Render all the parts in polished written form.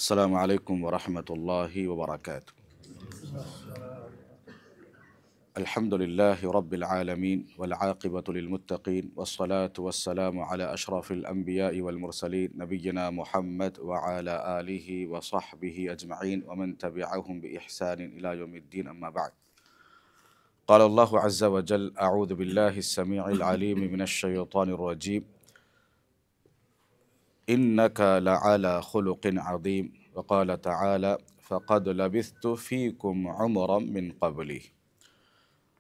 السلام علیکم ورحمۃ اللہ وبرکاتہ۔ الحمد للہ رب العالمین والعاقبۃ للمتقین والصلاة والسلام علی اشرف الانبیاء والمرسلین نبینا محمد وعلی آلہ وصحبہ اجمعین ومن تبعہم بإحسان الی یوم الدین، اما بعد۔ قال اللہ عز وجل: اعوذ باللہ السمیع العلیم من الشیطان الرجیم، إنك لعلى خلق عظیم، وقال تعالی: فقد لبثت فیکم عمرا من قبلی۔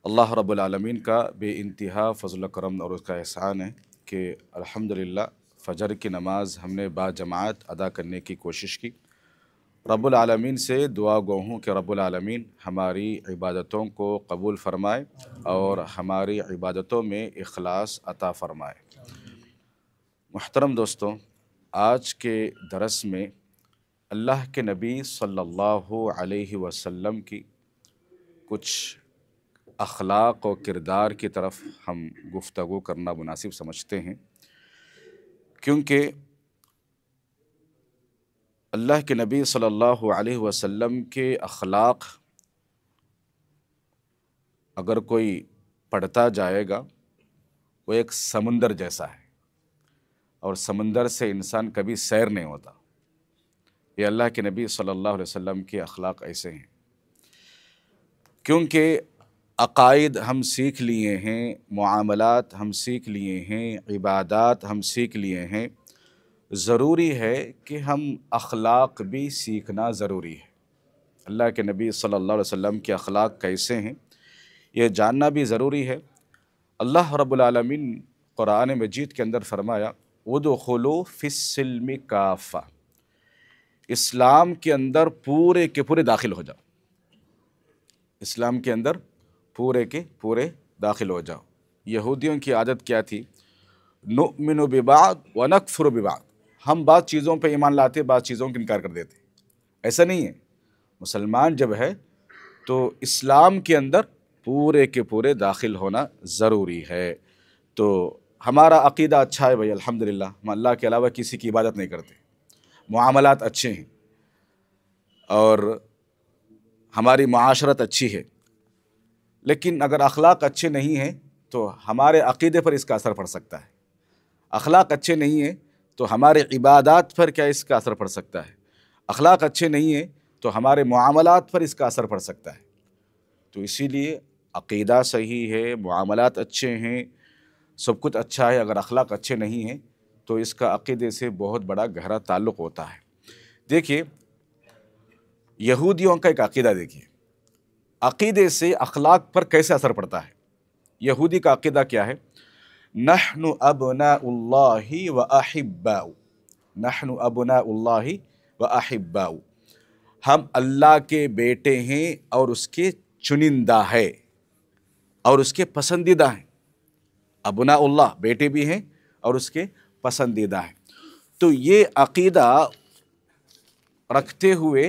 اللہ رب العالمین کا بے انتہا فضل و کرم اور اس کا احسان ہے کہ الحمدللہ فجر کی نماز ہم نے با جماعت ادا کرنے کی کوشش کی۔ رب العالمین سے دعا گو ہوں کہ رب العالمین ہماری عبادتوں کو قبول فرمائے اور ہماری عبادتوں میں اخلاص عطا فرمائے۔ محترم دوستوں، آج کے درس میں اللہ کے نبی صلی اللہ علیہ وسلم کی کچھ اخلاق و کردار کی طرف ہم گفتگو کرنا مناسب سمجھتے ہیں، کیونکہ اللہ کے نبی صلی اللہ علیہ وسلم کے اخلاق اگر کوئی پڑھتا جائے گا وہ ایک سمندر جیسا ہے، اور سمندر سے انسان کبھی سیر نہیں ہوتا۔ یہ اللہ کے نبی صلی اللہ علیہ وسلم کے اخلاق ایسے ہیں، کیونکہ عقائد ہم سیکھ لیے ہیں، معاملات ہم سیکھ لیے ہیں، عبادات ہم سیکھ لیے ہیں، ضروری ہے کہ ہم اخلاق بھی سیکھنا ضروری ہے۔ اللہ کے نبی صلی اللہ علیہ وسلم کے اخلاق کیسے ہیں یہ جاننا بھی ضروری ہے۔ اللہ رب العالمین قرآن مجید کے اندر فرمایا: ادخلوا فی السلم کافہ، اسلام کے اندر پورے کے پورے داخل ہو جاؤ، اسلام کے اندر پورے کے پورے داخل ہو جاؤ۔ یہودیوں کی عادت کیا تھی؟ نؤمن ببعض ونکفر ببعض، ہم بعض چیزوں پہ ایمان لاتے، بعض چیزوں کا انکار کر دیتے۔ ایسا نہیں ہے، مسلمان جب ہے تو اسلام کے اندر پورے کے پورے داخل ہونا ضروری ہے۔ تو ہمارا عقیدہ اچھا ہے بھائی، الحمدللہ، ہم اللہ کے علاوہ کسی کی عبادت نہیں کرتے، معاملات اچھے ہیں اور ہماری معاشرت اچھی ہے، لیکن اگر اخلاق اچھے نہیں ہیں تو ہمارے عقیدے پر اس کا اثر پڑ سکتا ہے۔ اخلاق اچھے نہیں ہیں تو ہمارے عبادات پر کیا اس کا اثر پڑ سکتا ہے؟ اخلاق اچھے نہیں ہیں تو ہمارے معاملات پر اس کا اثر پڑ سکتا ہے۔ تو اسی لیے عقیدہ صحیح ہے، معاملات اچھے ہیں، سب کچھ اچھا ہے، اگر اخلاق اچھے نہیں ہیں تو اس کا عقیدے سے بہت بڑا گہرا تعلق ہوتا ہے۔ دیکھیے یہودیوں کا ایک عقیدہ، دیکھیے عقیدے سے اخلاق پر کیسے اثر پڑتا ہے۔ یہودی کا عقیدہ کیا ہے؟ نحن ابناء اللہ و احباء، نحن ابناء اللہ و احباء، ہم اللہ کے بیٹے ہیں اور اس کے چنندہ ہے اور اس کے پسندیدہ ہیں۔ ابناء اللہ، بیٹے بھی ہیں اور اس کے پسندیدہ ہیں۔ تو یہ عقیدہ رکھتے ہوئے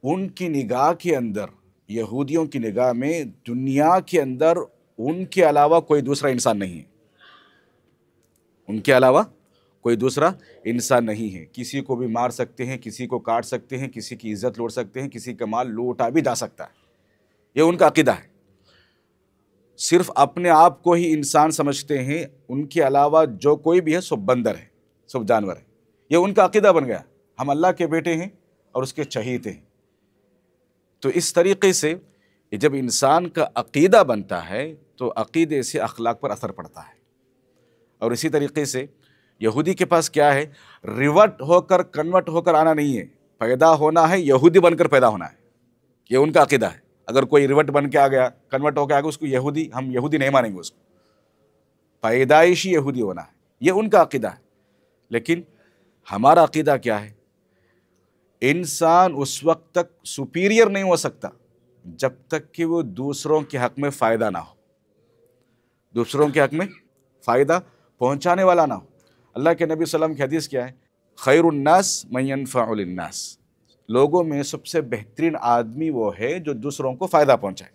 ان کی نگاہ کے اندر، یہودیوں کی نگاہ میں دنیا کے اندر ان کے علاوہ کوئی دوسرا انسان نہیں ہے، ان کے علاوہ کوئی دوسرا انسان نہیں ہے۔ کسی کو بھی مار سکتے ہیں، کسی کو کاٹ سکتے ہیں، کسی کی عزت لوٹ سکتے ہیں، کسی کا مال لوٹا بھی جا سکتا ہے۔ یہ ان کا عقیدہ ہے۔ صرف اپنے آپ کو ہی انسان سمجھتے ہیں، ان کے علاوہ جو کوئی بھی ہے سب بندر ہے، سب جانور ہے۔ یہ ان کا عقیدہ بن گیا، ہم اللہ کے بیٹے ہیں اور اس کے چہیتے ہیں۔ تو اس طریقے سے جب انسان کا عقیدہ بنتا ہے تو عقیدے سے اخلاق پر اثر پڑتا ہے۔ اور اسی طریقے سے یہودی کے پاس کیا ہے؟ ریورٹ ہو کر، کنورٹ ہو کر آنا نہیں ہے، پیدا ہونا ہے، یہودی بن کر پیدا ہونا ہے۔ یہ ان کا عقیدہ ہے۔ اگر کوئی ریورٹ بن کے آ گیا، کنورٹ ہو کے آ گیا، اس کو یہودی، ہم یہودی نہیں مانیں گے، اس کو پیدائشی یہودی ہونا ہے، یہ ان کا عقیدہ ہے۔ لیکن ہمارا عقیدہ کیا ہے؟ انسان اس وقت تک سپیریئر نہیں ہو سکتا جب تک کہ وہ دوسروں کے حق میں فائدہ نہ ہو، دوسروں کے حق میں فائدہ پہنچانے والا نہ ہو۔ اللہ کے نبی صلی اللہ علیہ وسلم کی حدیث کیا ہے؟ خیر الناس من ينفع للناس، لوگوں میں سب سے بہترین آدمی وہ ہے جو دوسروں کو فائدہ پہنچائے۔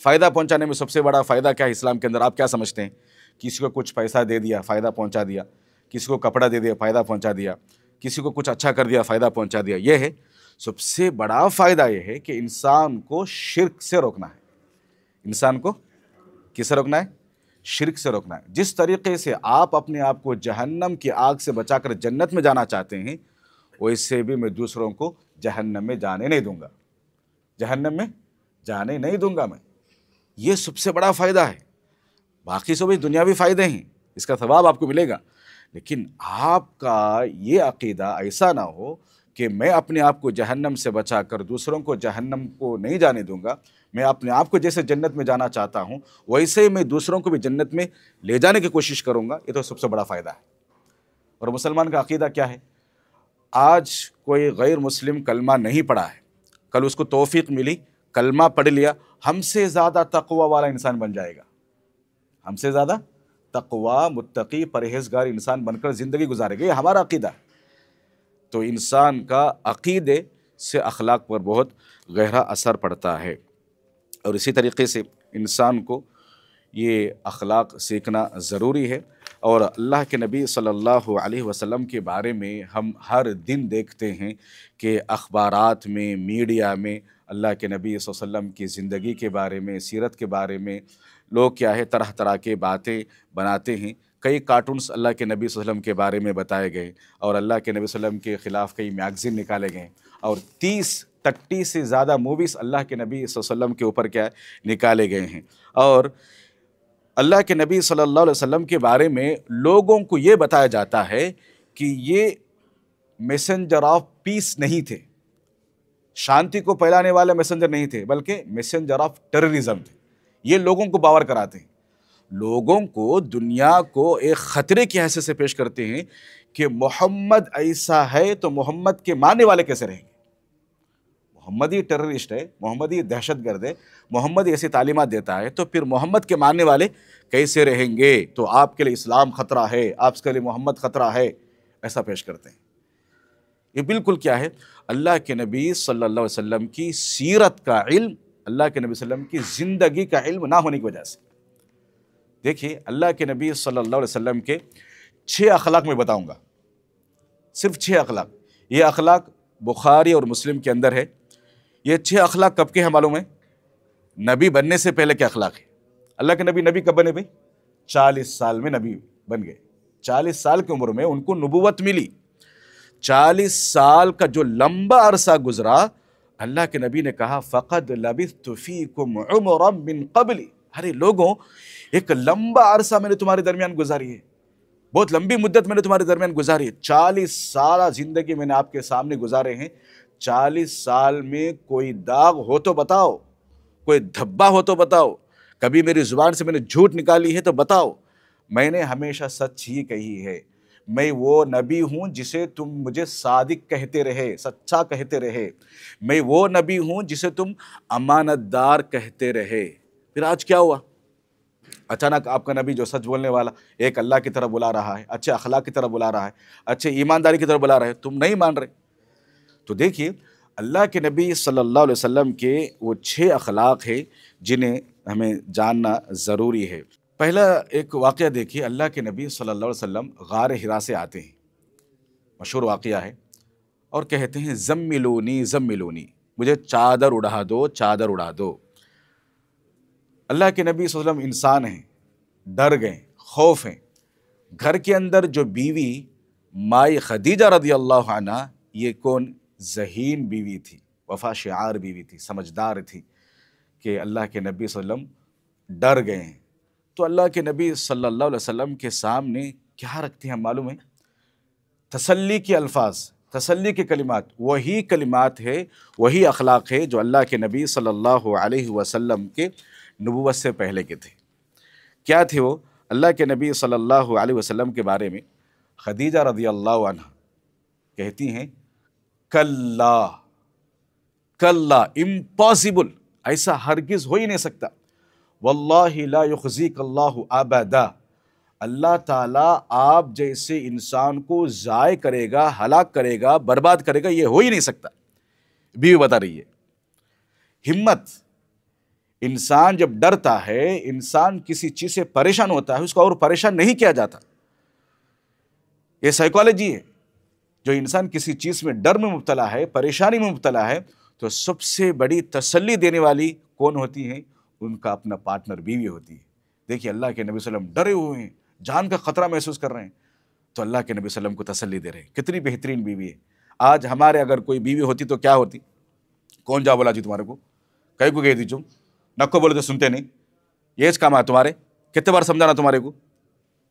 فائدہ پہنچانے میں سب سے بڑا فائدہ کیا ہے اسلام کے اندر؟ آپ کیا سمجھتے ہیں؟ کسی کو کچھ پیسہ دے دیا، فائدہ پہنچا دیا، کسی کو کپڑا دے دیا، فائدہ پہنچا دیا، کسی کو کچھ اچھا کر دیا، فائدہ پہنچا دیا، یہ ہے۔ سب سے بڑا فائدہ یہ ہے کہ انسان کو شرک سے روکنا ہے۔ انسان کو کس سے روکنا ہے؟ شرک سے روکنا ہے۔ جس طریقے سے آپ اپنے آپ کو جہنم کی آگ سے بچا کر جنت میں جانا چاہتے ہیں، ویسے بھی میں دوسروں کو جہنم میں جانے نہیں دوں گا، جہنم میں جانے نہیں دوں گا میں۔ یہ سب سے بڑا فائدہ ہے۔ باقی سب دنیاوی فائدے ہیں، اس کا ثواب آپ کو ملے گا، لیکن آپ کا یہ عقیدہ ایسا نہ ہو کہ میں اپنے آپ کو جہنم سے بچا کر دوسروں کو جہنم کو نہیں جانے دوں گا۔ میں اپنے آپ کو جیسے جنت میں جانا چاہتا ہوں، ویسے ہی میں دوسروں کو بھی جنت میں لے جانے کی کوشش کروں گا۔ یہ تو سب سے بڑا فائدہ ہے۔ اور مسلمان کا عقیدہ کیا ہے؟ آج کوئی غیر مسلم کلمہ نہیں پڑھا ہے، کل اس کو توفیق ملی، کلمہ پڑھ لیا، ہم سے زیادہ تقوی والا انسان بن جائے گا، ہم سے زیادہ تقوی، متقی، پرہیزگار انسان بن کر زندگی گزارے گا۔ یہ ہمارا عقیدہ ہے۔ تو انسان کا عقیدے سے اخلاق پر بہت گہرا اثر پڑتا ہے، اور اسی طریقے سے انسان کو یہ اخلاق سیکھنا ضروری ہے۔ اور اللہ کے نبی صلی اللہ علیہ وسلم کے بارے میں ہم ہر دن دیکھتے ہیں کہ اخبارات میں، میڈیا میں اللہ کے نبی صلی اللہ علیہ وسلم کی زندگی کے بارے میں، سیرت کے بارے میں لوگ کیا ہے طرح طرح کے باتیں بناتے ہیں۔ کئی کارٹونز اللہ کے نبی صلی اللہ علیہ وسلم کے بارے میں بتائے گئے، اور اللہ کے نبی صلی اللہ علیہ وسلم کے خلاف کئی میگزین نکالے گئے، اور 30 سے زیادہ موویز اللہ کے نبی صلی اللہ علیہ وسلم کے اوپر کیا نکالے گئے ہیں۔ اور اللہ کے نبی صلی اللہ علیہ وسلم کے بارے میں لوگوں کو یہ بتایا جاتا ہے کہ یہ میسنجر آف پیس نہیں تھے، شانتی کو پھیلانے والے میسنجر نہیں تھے، بلکہ میسنجر آف ٹیررزم تھے۔ یہ لوگوں کو باور کراتے ہیں، لوگوں کو، دنیا کو ایک خطرے کی حیثیت سے پیش کرتے ہیں کہ محمد ایسا ہے تو محمد کے ماننے والے کیسے رہیں گے؟ محمد ہی ٹیررسٹ ہے، محمد ہی دہشت گرد ہے، محمد ایسی تعلیمات دیتا ہے، تو پھر محمد کے ماننے والے کیسے رہیں گے؟ تو آپ کے لیے اسلام خطرہ ہے، آپ کے لیے محمد خطرہ ہے، ایسا پیش کرتے ہیں۔ یہ بالکل کیا ہے؟ اللہ کے نبی صلی اللہ علیہ وسلم کی سیرت کا علم، اللہ کے نبی صلی اللہ علیہ وسلم کی زندگی کا علم نہ ہونے کی وجہ سے۔ دیکھیے، اللہ کے نبی صلی اللہ علیہ وسلم کے 6 اخلاق میں بتاؤں گا، صرف 6 اخلاق۔ یہ اخلاق بخاری اور مسلم کے اندر ہے۔ یہ 6 اخلاق کب کے ہیں معلوم ہے؟ نبی بننے سے پہلے کے اخلاق ہے۔ اللہ کے نبی کب بنے بھائی؟ 40 سال میں نبی بن گئے۔ 40 سال کی عمر میں ان کو نبوت ملی۔ 40 سال کا جو لمبا عرصہ گزرا، اللہ کے نبی نے کہا فَقَدْ لَبِثْتُ فِيكُمْ عُمُرًا مِّن قَبْلِ، ارے لوگوں، ایک لمبا عرصہ میں نے تمہارے درمیان گزاری ہے، بہت لمبی مدت میں نے تمہارے درمیان گزاری ہے۔ 40 سالہ زندگی میں نے آپ کے سامنے گزارے ہیں۔ 40 سال میں کوئی داغ ہو تو بتاؤ، کوئی دھبا ہو تو بتاؤ، کبھی میری زبان سے میں نے جھوٹ نکالی ہے تو بتاؤ۔ میں نے ہمیشہ سچ ہی کہی ہے۔ میں وہ نبی ہوں جسے تم مجھے صادق کہتے رہے، سچا کہتے رہے۔ میں وہ نبی ہوں جسے تم امانت دار کہتے رہے۔ پھر آج کیا ہوا؟ اچانک آپ کا نبی جو سچ بولنے والا، ایک اللہ کی طرف بلا رہا ہے، اچھے اخلاق کی طرف بلا رہا ہے، اچھے ایمانداری کی طرف بلا رہا ہے، تم نہیں مان رہے۔ تو دیکھیے، اللہ کے نبی صلی اللہ علیہ وسلم کے وہ 6 اخلاق ہیں جنہیں ہمیں جاننا ضروری ہے۔ پہلا ایک واقعہ دیکھیے، اللہ کے نبی صلی اللہ علیہ وسلم غار حرا سے آتے ہیں، مشہور واقعہ ہے، اور کہتے ہیں زملونی زملونی، مجھے چادر اڑا دو، چادر اڑا دو۔ اللہ کے نبی صلی اللہ علیہ وسلم انسان ہیں، ڈر گئے، خوف ہیں۔ گھر کے اندر جو بیوی مائی خدیجہ رضی اللہ عنہ، یہ کون؟ ذہین بیوی تھی، وفا شعار بیوی تھی، سمجھدار تھی، کہ اللہ کے نبی صلی اللہ علیہ وسلم ڈر گئے ہیں۔ تو اللہ کے نبی صلی اللہ علیہ وسلم کے سامنے کیا رکھتے ہیں معلوم ہے؟ تسلی کے الفاظ، تسلی کے کلمات، وہی کلمات ہے، وہی اخلاق ہے جو اللہ کے نبی صلی اللہ علیہ وسلم کے نبوت سے پہلے کے تھے۔ کیا تھے وہ؟ اللہ کے نبی صلی اللہ علیہ وسلم کے بارے میں خدیجہ رضی اللہ عنہ کہتی ہیں کلا کلا، امپاسبل، ایسا ہرگز ہو ہی نہیں سکتا، واللہ لا یخزیک اللہ ابدا، اللہ تعالیٰ آپ جیسے انسان کو ضائع کرے گا، ہلاک کرے گا، برباد کرے گا، یہ ہو ہی نہیں سکتا۔ بیوی بتا رہی ہے۔ ہمت، انسان جب ڈرتا ہے، انسان کسی چیز سے پریشان ہوتا ہے، اس کو اور پریشان نہیں کیا جاتا۔ یہ سائیکالوجی ہے۔ جو انسان کسی چیز میں ڈر میں مبتلا ہے، پریشانی میں مبتلا ہے، تو سب سے بڑی تسلی دینے والی کون ہوتی ہے؟ ان کا اپنا پارٹنر، بیوی ہوتی ہے۔ دیکھیے اللہ کے نبی صلی اللہ علیہ وسلم ڈرے ہوئے ہیں، جان کا خطرہ محسوس کر رہے ہیں، تو اللہ کے نبی صلی اللہ علیہ وسلم کو تسلی دے رہے ہیں۔ کتنی بہترین بیوی ہے۔ آج ہمارے اگر کوئی بیوی ہوتی تو کیا ہوتی؟ کون جا بولا جی تمہارے کو؟ کہیں کو گئی تھی تم؟ نکو بولے تو سنتے نہیں، یہ کام ہے تمہارے، کتنے بار سمجھانا تمہارے کو؟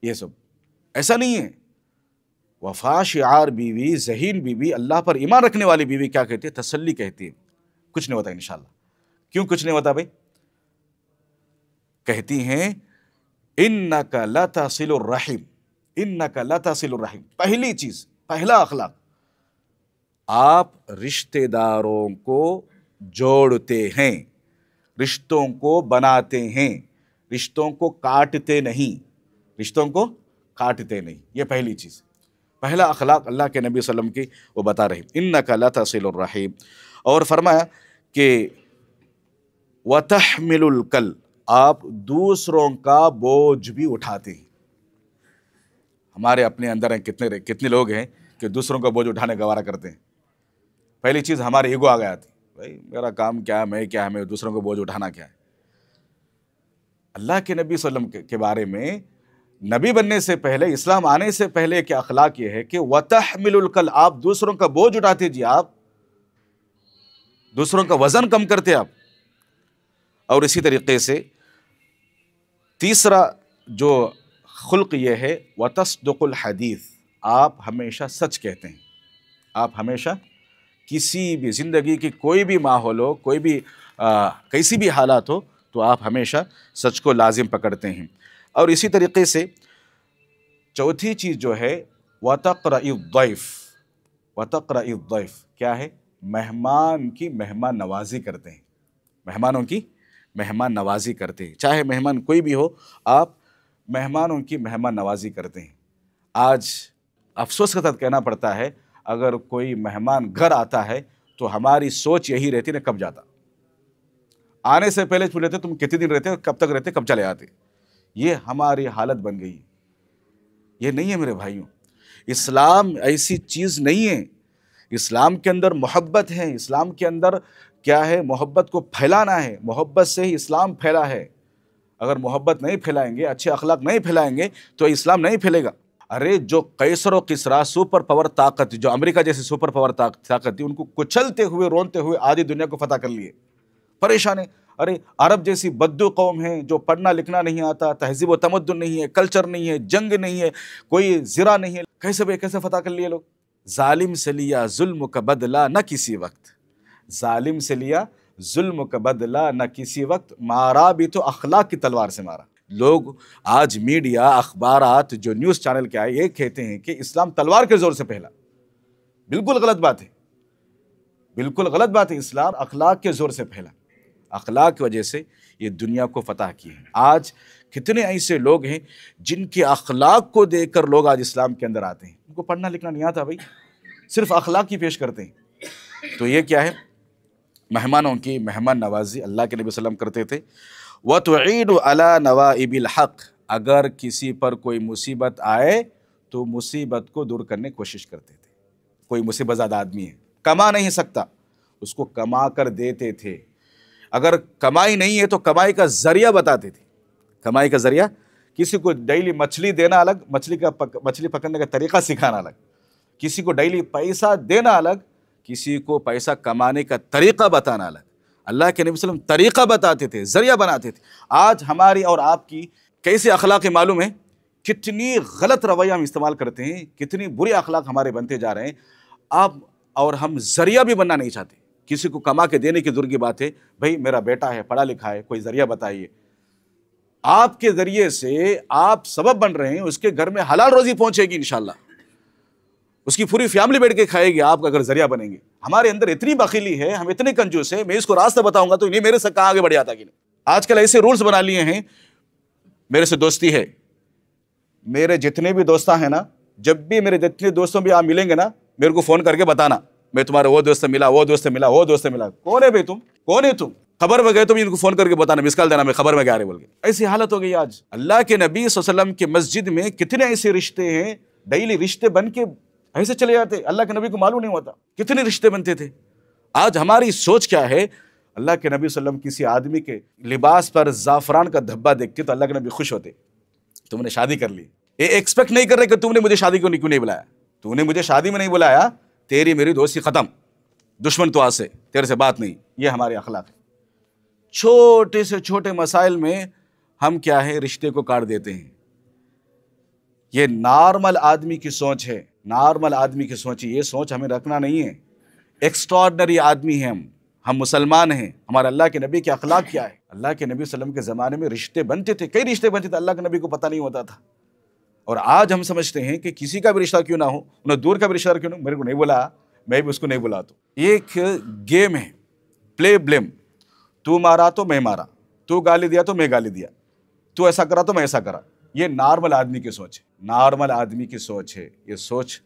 یہ سب ایسا نہیں ہے۔ وفا شعار بیوی، ذہین بیوی، اللہ پر ایمان رکھنے والی بیوی کیا کہتی ہے؟ تسلی کہتی ہے، کچھ نہیں ہوتا انشاءاللہ۔ کیوں کچھ نہیں ہوتا بھائی؟ کہتی ہیں انک لتصل الرحم، انک لتصل الرحم۔ پہلی چیز، پہلا اخلاق، آپ رشتہ داروں کو جوڑتے ہیں، رشتوں کو بناتے ہیں، رشتوں کو کاٹتے نہیں، رشتوں کو کاٹتے نہیں۔ یہ پہلی چیز، پہلا اخلاق اللہ کے نبی صلی اللہ علیہ وسلم کی وہ بتا رہے ہیں، انک لتصل الرحم۔ اور فرمایا کہ وتحمل الکل، آپ دوسروں کا بوجھ بھی اٹھاتے ہیں۔ ہمارے اپنے اندر ہیں کتنے لوگ ہیں کہ دوسروں کا بوجھ اٹھانے گوارا کرتے ہیں۔ پہلی چیز ہمارے ایگو آ گیا تھی، بھائی میرا کام کیا ہے، میں کیا ہے، میں دوسروں کو بوجھ اٹھانا کیا ہے۔ اللہ کے نبی صلی اللہ علیہ وسلم کے بارے میں نبی بننے سے پہلے، اسلام آنے سے پہلے کیا اخلاق یہ ہے کہ وتحمل الکل، آپ دوسروں کا بوجھ اٹھاتے، جی آپ دوسروں کا وزن کم کرتے آپ۔ اور اسی طریقے سے تیسرا جو خلق یہ ہے وتصدق الحدیث، آپ ہمیشہ سچ کہتے ہیں۔ آپ ہمیشہ کسی بھی زندگی کی کوئی بھی ماحول ہو، کوئی بھی کیسی بھی حالات ہو، تو آپ ہمیشہ سچ کو لازم پکڑتے ہیں۔ اور اسی طریقے سے چوتھی چیز جو ہے وتقرأ الضیف، وتقرأ الضیف کیا ہے؟ مہمان کی مہمان نوازی کرتے ہیں، مہمانوں کی مہمان نوازی کرتے ہیں، چاہے مہمان کوئی بھی ہو، آپ مہمانوں کی مہمان نوازی کرتے ہیں۔ آج افسوس کے ساتھ کہنا پڑتا ہے، اگر کوئی مہمان گھر آتا ہے تو ہماری سوچ یہی رہتی ہے کب جاتا، آنے سے پہلے پوچھ لیتے تم کتنے دن رہتے، کب تک رہتے، کب چلے آتے۔ یہ ہماری حالت بن گئی۔ یہ نہیں ہے میرے بھائیوں، اسلام ایسی چیز نہیں ہے۔ اسلام کے اندر محبت ہے، اسلام کے اندر کیا ہے؟ محبت کو پھیلانا ہے، محبت سے ہی اسلام پھیلا ہے۔ اگر محبت نہیں پھیلائیں گے، اچھے اخلاق نہیں پھیلائیں گے تو اسلام نہیں پھیلے گا۔ ارے جو قیصر و کسریٰ سپر پاور طاقت، جو امریکہ جیسی سپر پاور طاقت تھی، ان کو کچلتے ہوئے، رونتے ہوئے آدھی دنیا کو فتح کر لیے، پریشان ہے۔ ارے عرب جیسی بدو قوم ہے، جو پڑھنا لکھنا نہیں آتا، تہذیب و تمدن نہیں ہے، کلچر نہیں ہے، جنگ نہیں ہے، کوئی زرا نہیں ہے، کیسے فتح کر لیے لوگ؟ ظالم سے لیا ظلم کا بدلہ نہ کسی وقت، ظالم سے لیا ظلم کا بدلہ نہ کسی وقت، مارا بھی تو اخلاق کی تلوار سے مارا۔ لوگ آج میڈیا، اخبارات، جو نیوز چینل کے آئے، یہ کہتے ہیں کہ اسلام تلوار کے زور سے پھیلا۔ بالکل غلط بات ہے، بالکل غلط بات ہے۔ اسلام اخلاق کے زور سے پھیلا، اخلاق کی وجہ سے یہ دنیا کو فتح کی ہے۔ آج کتنے ایسے لوگ ہیں جن کے اخلاق کو دیکھ کر لوگ آج اسلام کے اندر آتے ہیں۔ ان کو پڑھنا لکھنا نہیں آتا بھائی، صرف اخلاق کی پیش کرتے ہیں۔ تو یہ کیا ہے؟ مہمانوں کی مہمان نوازی اللہ کے نبی صلی اللہ علیہ وسلم کرتے تھے۔ وَتُعِينُ عَلَى نَوَائِبِ الْحَقِّ، اگر کسی پر کوئی مصیبت آئے تو مصیبت کو دور کرنے کی کوشش کرتے تھے۔ کوئی مصیبت زدہ آدمی ہے، کما نہیں سکتا، اس کو کما کر دیتے تھے۔ اگر کمائی نہیں ہے تو کمائی کا ذریعہ بتاتے تھے۔ کمائی کا ذریعہ، کسی کو ڈیلی مچھلی دینا الگ، مچھلی پکڑنے کا طریقہ سکھانا الگ، کسی کو ڈیلی پیسہ دینا الگ، کسی کو پیسہ کمانے کا طریقہ بتانا الگ۔ اللہ کے نبی صلی اللہ علیہ وسلم طریقہ بتاتے تھے، ذریعہ بناتے تھے۔ آج ہماری اور آپ کی کیسے اخلاق معلوم ہے؟ کتنی غلط رویہ ہم استعمال کرتے ہیں، کتنی بری اخلاق ہمارے بنتے جا رہے ہیں۔ آپ اور ہم ذریعہ بھی بننا نہیں چاہتے، کسی کو کما کے دینے کی دور کی بات ہے، بھائی میرا بیٹا ہے، پڑھا لکھا ہے، کوئی ذریعہ بتائیے۔ آپ کے ذریعے سے آپ سبب بن رہے ہیں، اس کے گھر میں حلال روزی پہنچے گی انشاءاللہ، اس کی پوری فیملی بیٹھ کے کھائے گی، آپ کا اگر ذریعہ بنیں گے۔ ہمارے اندر اتنی بخیلی ہے، ہم اتنے کنجوس ہیں، میں اس کو راستہ بتاؤں گا تو نہیں میرے سے کہاں آگے بڑھ جاتا کہ نہیں۔ آج کل ایسے رولز بنا لیے ہیں، میرے سے دوستی ہے، میرے جتنے بھی دوستاں ہیں نا، جب بھی میرے جتنے دوستوں بھی آپ ملیں گے نا، میرے کو فون کر کے بتانا، میں تمہارے وہ دوست سے ملا، وہ دوست سے ملا، وہ دوست سے ملا۔ کون ہے بھائی تم؟ کون ہے تم؟ خبر میں گئے تو ان کو فون کر کے بتانا، مسکال دینا، میں خبر میں گیا رہے بول کے۔ ایسی حالت ہو گئی آج۔ اللہ کے نبی صلی اللہ علیہ وسلم کے مسجد میں کتنے ایسے رشتے ہیں، ڈیلی رشتے بن کے ایسے چلے جاتے، اللہ کے نبی کو معلوم نہیں ہوتا کتنے رشتے بنتے تھے۔ آج ہماری سوچ کیا ہے؟ اللہ کے نبی صلی اللہ علیہ وسلم کسی آدمی کے لباس پر زعفران کا دھبا دیکھتے تو اللہ کے نبی خوش ہوتے، تم نے شادی کر لی۔ یہ ایکسپیکٹ نہیں کر رہے کہ تم نے مجھے شادی کیوں نہیں بلایا، تو نے مجھے شادی میں نہیں بلایا، تیری میری دوستی ختم، دشمن تو آج سے تیرے سے بات نہیں۔ یہ ہمارے اخلاق ہے۔ چھوٹے سے چھوٹے مسائل میں ہم کیا ہے، رشتے کو کاٹ دیتے ہیں۔ یہ نارمل آدمی کی سوچ ہے، نارمل آدمی کی سوچ ہے، یہ سوچ ہمیں رکھنا نہیں ہے۔ ایکسٹراڈنری آدمی ہیں ہم مسلمان ہیں۔ ہمارے اللہ کے نبی کے اخلاق کیا ہے؟ اللہ کے نبی صلی اللہ علیہ وسلم کے زمانے میں رشتے بنتے تھے، کئی رشتے بنتے تھے، اللہ کے نبی کو پتہ نہیں ہوتا تھا۔ اور آج ہم سمجھتے ہیں کہ کسی کا بھی رشتہ کیوں نہ ہو، انہیں دور کا بھی رشتہ کیوں نہ ہو، میرے کو نہیں بلا، میں بھی اس کو نہیں بلاتا۔ یہ ایک گیم ہے، پلے بلیم، تو مارا تو میں مارا، تو گالی دیا تو میں گالی دیا، تو ایسا کرا تو میں ایسا کرا۔ یہ نارمل آدمی کی سوچ ہے، نارمل آدمی کی سوچ ہے، یہ سوچ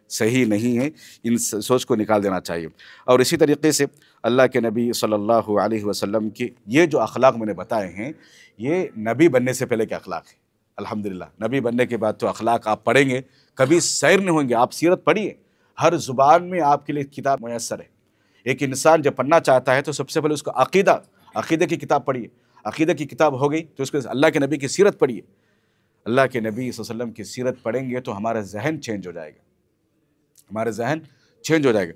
صحیح نہیں ہے، ان سوچ کو نکال دینا چاہیے۔ اور اسی طریقے سے اللہ کے نبی صلی اللہ علیہ وسلم کی یہ جو اخلاق میں نے بتائے ہیں، یہ نبی بننے سے پہلے کے اخلاق ہیں۔ الحمدللہ نبی بننے کے بعد تو اخلاق آپ پڑھیں گے کبھی سیر نہیں ہوئیں گے۔ آپ سیرت پڑھیے، ہر زبان میں آپ کے لیے کتاب میسر ہے۔ ایک انسان جب پڑھنا چاہتا ہے تو سب سے پہلے اس کو عقیدہ کی کتاب پڑھیے۔ عقیدہ کی کتاب ہو گئی تو اس کو اللہ کے نبی کی سیرت پڑھیے۔ اللہ کے نبی صلی اللہ علیہ وسلم کی سیرت پڑھیں گے تو ہمارا ذہن چینج ہو جائے گا، ہمارا ذہن چینج ہو جائے گا۔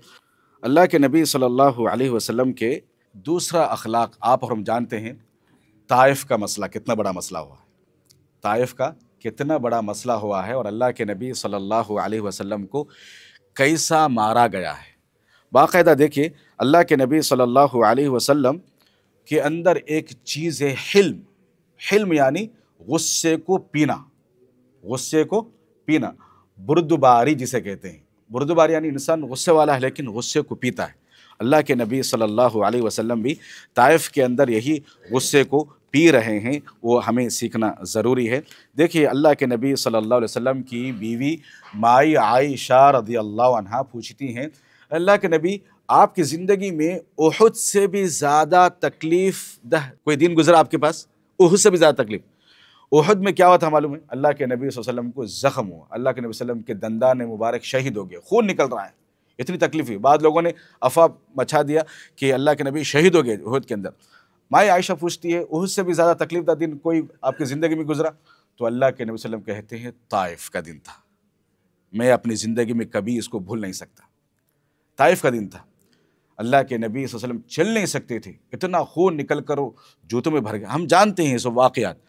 اللہ کے نبی صلی اللہ علیہ وسلم کے دوسرا اخلاق آپ اور ہم جانتے ہیں، طائف کا مسئلہ کتنا بڑا مسئلہ ہوا ہے، طائف کا کتنا بڑا مسئلہ ہوا ہے، اور اللہ کے نبی صلی اللہ علیہ وسلم کو کیسا مارا گیا ہے۔ باقاعدہ دیکھیے اللہ کے نبی صلی اللہ علیہ وسلم کے اندر ایک چیز ہے، حلم یعنی غصے کو پینا، غصے کو پینا، بردباری جسے کہتے ہیں۔ بردباری یعنی انسان غصے والا ہے لیکن غصے کو پیتا ہے۔ اللہ کے نبی صلی اللہ علیہ وسلم بھی طائف کے اندر یہی غصے کو پی رہے ہیں، وہ ہمیں سیکھنا ضروری ہے۔ دیکھیے اللہ کے نبی صلی اللہ علیہ وسلم کی بیوی مائی عائشہ رضی اللہ عنہا پوچھتی ہیں، اللہ کے نبی آپ کی زندگی میں احد سے بھی زیادہ تکلیف دہ کوئی دن گزرا آپ کے پاس؟ احد سے بھی زیادہ تکلیف؟ احد میں کیا ہوا تھا معلوم ہے؟ اللہ کے نبی صلی اللہ علیہ وسلم کو زخم ہوا، اللہ کے نبی صلی اللہ علیہ وسلم کے دندان مبارک شہید ہو گئے، خون نکل رہا ہے، اتنی تکلیف ہوئی۔ بعض لوگوں نے افواہ مچا دیا کہ اللہ کے نبی شہید ہو گئے احد کے اندر۔ مائی عائشہ پوچھتی ہے احد سے بھی زیادہ تکلیف دہ دن کوئی آپ کی زندگی میں گزرا؟ تو اللہ کے نبی صلی اللہ علیہ وسلم کہتے ہیں طائف کا دن تھا، میں اپنی زندگی میں کبھی اس کو بھول نہیں سکتا۔ طائف کا دن تھا، اللہ کے نبی صلی اللہ علیہ وسلم چل نہیں سکتے تھے، اتنا خون نکل کر جوتوں میں بھر گیا۔ ہم جانتے ہیں سب واقعات۔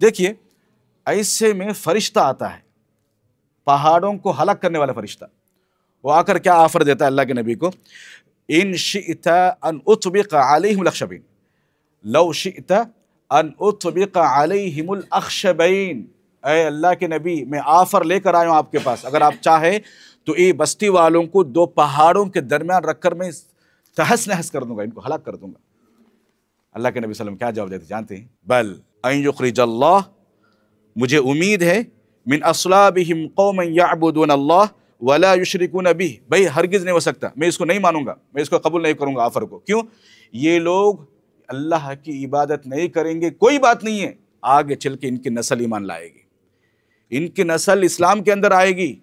دیکھیے ایسے میں فرشتہ آتا ہے، پہاڑوں کو ہلاک کرنے والا فرشتہ، وہ آ کر کیا آفر دیتا ہے اللہ کے نبی کو؟ ان شئت ان اطبق علیہم الاخشبین، لو شئت ان اطبق علیہم الاخشبین، اے اللہ کے نبی میں آفر لے کر آیا ہوں آپ کے پاس، اگر آپ چاہیں تو یہ بستی والوں کو دو پہاڑوں کے درمیان رکھ کر میں تہس نہس کر دوں گا، ان کو ہلاک کر دوں گا۔ اللہ کے نبی صلی اللہ علیہ وسلم کیا جواب دیتے جانتے ہیں؟ بل ان یخرج اللہ، مجھے امید ہے، من اصلابہم قوما یعبدون اللہ ولا یشرکون بہ، بھائی ہرگز نہیں ہو سکتا، میں اس کو نہیں مانوں گا، میں اس کو قبول نہیں کروں گا آفر کو۔ کیوں؟ یہ لوگ اللہ کی عبادت نہیں کریں گے، کوئی بات نہیں ہے، آگے چل کے ان کی نسل ایمان لائے گی، ان کی نسل اسلام کے اندر آئے گی۔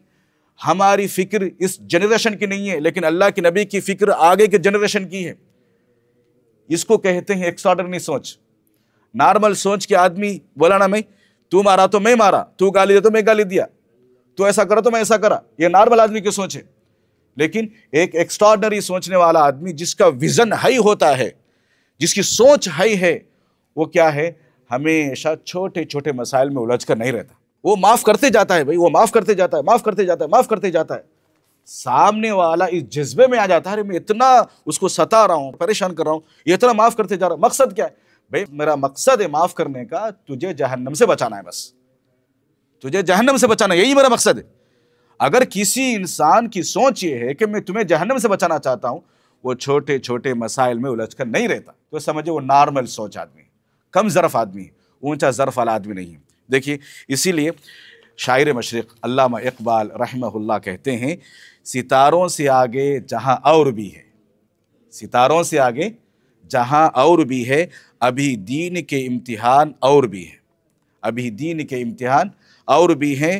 ہماری فکر اس جنریشن کی نہیں ہے لیکن اللہ کے نبی کی فکر آگے کے جنریشن کی ہے۔ اس کو کہتے ہیں ایکسٹراڈنری سوچ۔ نارمل سوچ کے آدمی بولا نا، میں تو مارا تو میں مارا، تو گالی دیا تو میں گالی دیا، تو ایسا کرا تو میں ایسا کرا، یہ نارمل آدمی کی سوچ ہے۔ لیکن ایک ایکسٹراڈنری سوچنے والا آدمی جس کا ویژن ہائی ہوتا ہے، جس کی سوچ ہائی ہے، وہ کیا ہے؟ ہمیشہ چھوٹے چھوٹے مسائل میں الجھ کر نہیں رہتا، وہ معاف کرتے جاتا ہے، بھائی وہ معاف کرتے جاتا ہے، معاف کرتے جاتا ہے، معاف کرتے جاتا ہے۔ سامنے والا اس جذبے میں آ جاتا ہے، میں اتنا اس کو ستا رہا ہوں، پریشان کر رہا ہوں، یہ اتنا معاف کرتے جا رہا ہوں، مقصد کیا ہے؟ بھائی میرا مقصد ہے معاف کرنے کا، تجھے جہنم سے بچانا ہے، بس تجھے جہنم سے بچانا، یہی میرا مقصد ہے۔ اگر کسی انسان کی سوچ یہ ہے کہ میں تمہیں جہنم سے بچانا چاہتا ہوں، وہ چھوٹے چھوٹے مسائل میں الجھ کر نہیں رہتا، تو سمجھے وہ نارمل سوچ آدمی ہے، کم ظرف آدمی ہے، اونچا ظرف والا آدمی نہیں ہے۔ دیکھیے اسی لیے شاعر مشرق علامہ اقبال رحمہ اللہ کہتے ہیں، ستاروں سے آگے جہاں اور بھی ہے، ستاروں سے آگے جہاں اور بھی ہے، ابھی دین کے امتحان اور بھی ہے، ابھی دین کے امتحان اور بھی ہیں،